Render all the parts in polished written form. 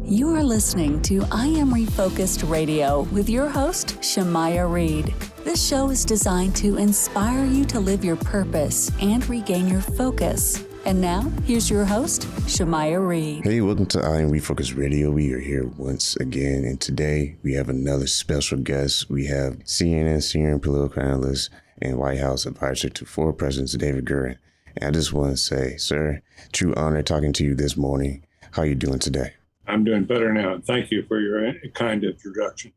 You are listening to I Am Refocused Radio with your host, Shemaya Reed. This show is designed to inspire you to live your purpose and regain your focus. And now, here's your host, Shemaya Reed. Hey, welcome to I Am Refocused Radio. We are here once again, and today we have another special guest. We have CNN senior political analyst and White House advisor to former Presidents David Gergen. And I just want to say, sir, true honor talking to you this morning. How are you doing today? I'm doing better now. Thank you for your kind introduction.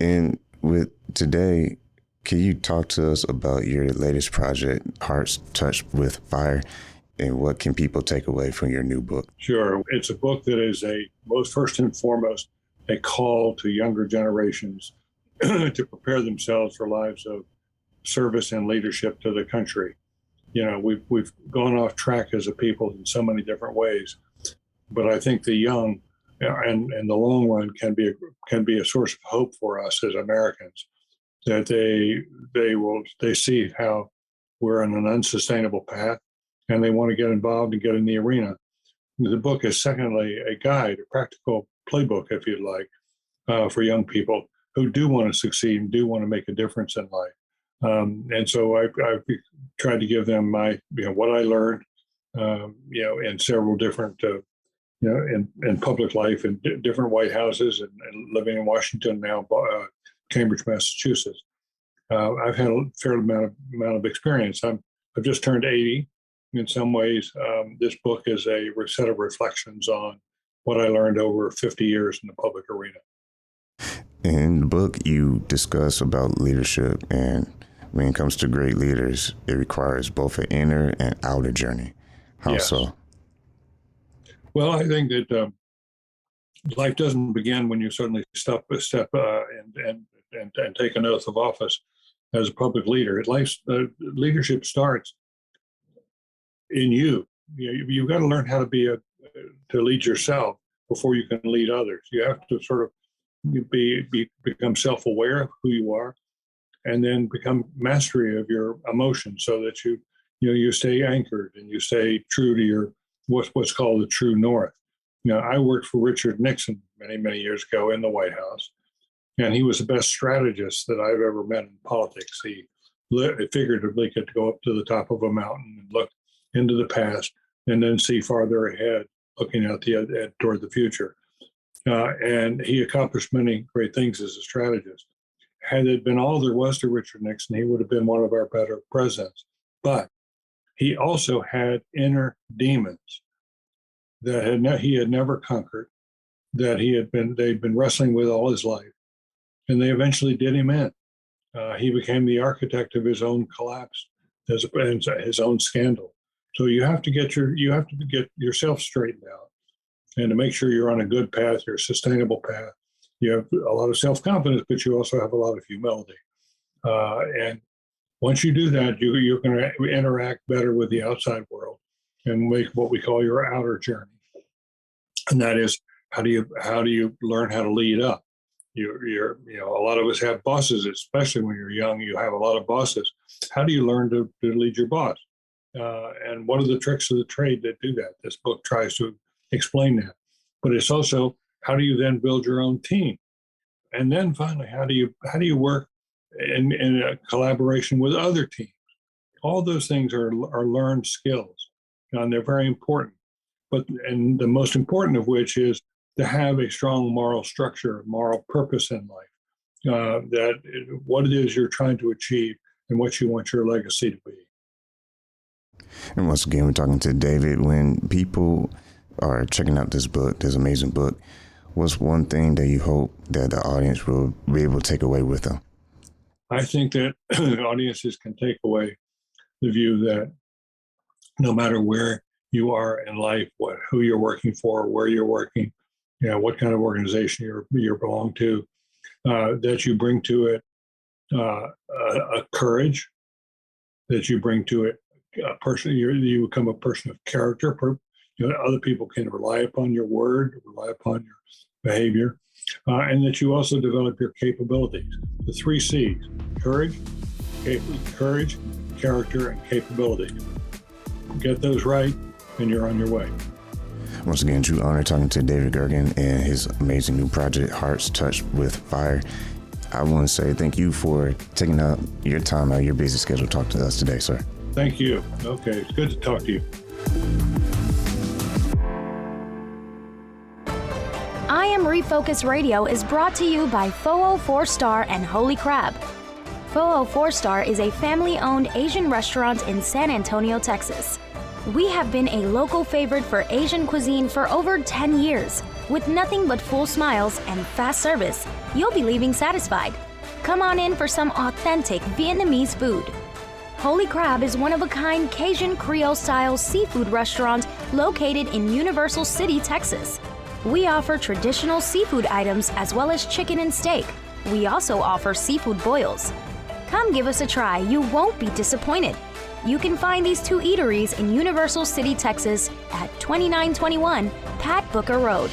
And with today, can you talk to us about your latest project, Hearts Touched with Fire, and what can people take away from your new book? Sure. It's a book that is first and foremost, a call to younger generations to prepare themselves for lives of service and leadership to the country. You know, we've gone off track as a people in so many different ways, but I think the young and the long run can be a source of hope for us as Americans, that they see how we're on an unsustainable path and they want to get involved and get in the arena. The book is secondly a guide, a practical playbook, if you'd like, for young people who do want to succeed and do want to make a difference in life. And so I've tried to give them what I learned, in several different, in public life in different White Houses and living in Washington now, Cambridge, Massachusetts. I've had a fair amount of experience. I've just turned 80. In some ways, this book is a set of reflections on what I learned over 50 years in the public arena. In the book, you discuss about leadership, and when it comes to great leaders, it requires both an inner and outer journey. How Yes. so? Well, I think that life doesn't begin when you suddenly step and take an oath of office as a public leader. Leadership starts in you. You've got to learn how to lead yourself before you can lead others. You have to sort of become self-aware of who you are, and then become mastery of your emotions, so that you stay anchored and you stay true to your what's called the true north. I worked for Richard Nixon many years ago in the White House, and he was the best strategist that I've ever met in politics. He figuratively could go up to the top of a mountain and look into the past and then see farther ahead, looking toward the future. And he accomplished many great things as a strategist. Had it been all there was to Richard Nixon, he would have been one of our better presidents. But he also had inner demons that he had never conquered, that they'd been wrestling with all his life, and they eventually did him in. He became the architect of his own collapse, his own scandal. So you have to get yourself straightened out, and to make sure you're on a good path, you're a sustainable path. You have a lot of self-confidence, but you also have a lot of humility. And once you do that, you're going to interact better with the outside world and make what we call your outer journey. And that is, how do you learn how to lead up? A lot of us have bosses, especially when you're young. You have a lot of bosses. How do you learn to lead your boss? And what are the tricks of the trade that do that? This book tries to explain that. But it's also, how do you then build your own team? And then finally, how do you work in a collaboration with other teams? All those things are learned skills, and they're very important. And the most important of which is to have a strong moral structure, moral purpose in life, what it is you're trying to achieve and what you want your legacy to be. And once again, we're talking to David. When people are checking out this book, this amazing book, what's one thing that you hope that the audience will be able to take away with them? I think that audiences can take away the view that no matter where you are in life, who you're working for, where you're working, what kind of organization you belong to, that you bring to it a courage, that you bring to it a person. You become a person of character. Other people can rely upon your word, rely upon your behavior, and that you also develop your capabilities. The 3 C's: courage, character, and capability. Get those right, and you're on your way. Once again, true honor talking to David Gergen and his amazing new project, Hearts Touched with Fire. I want to say thank you for taking out your time out of your busy schedule to talk to us today, sir. Thank you. Okay, it's good to talk to you. I Am Refocused Radio is brought to you by 404 Star and Holy Crab. 404 Star is a family-owned Asian restaurant in San Antonio, Texas. We have been a local favorite for Asian cuisine for over 10 years. With nothing but full smiles and fast service, you'll be leaving satisfied. Come on in for some authentic Vietnamese food. Holy Crab is one-of-a-kind Cajun Creole-style seafood restaurant located in Universal City, Texas. We offer traditional seafood items as well as chicken and steak. We also offer seafood boils. Come give us a try. You won't be disappointed. You can find these two eateries in Universal City, Texas at 2921 Pat Booker Road.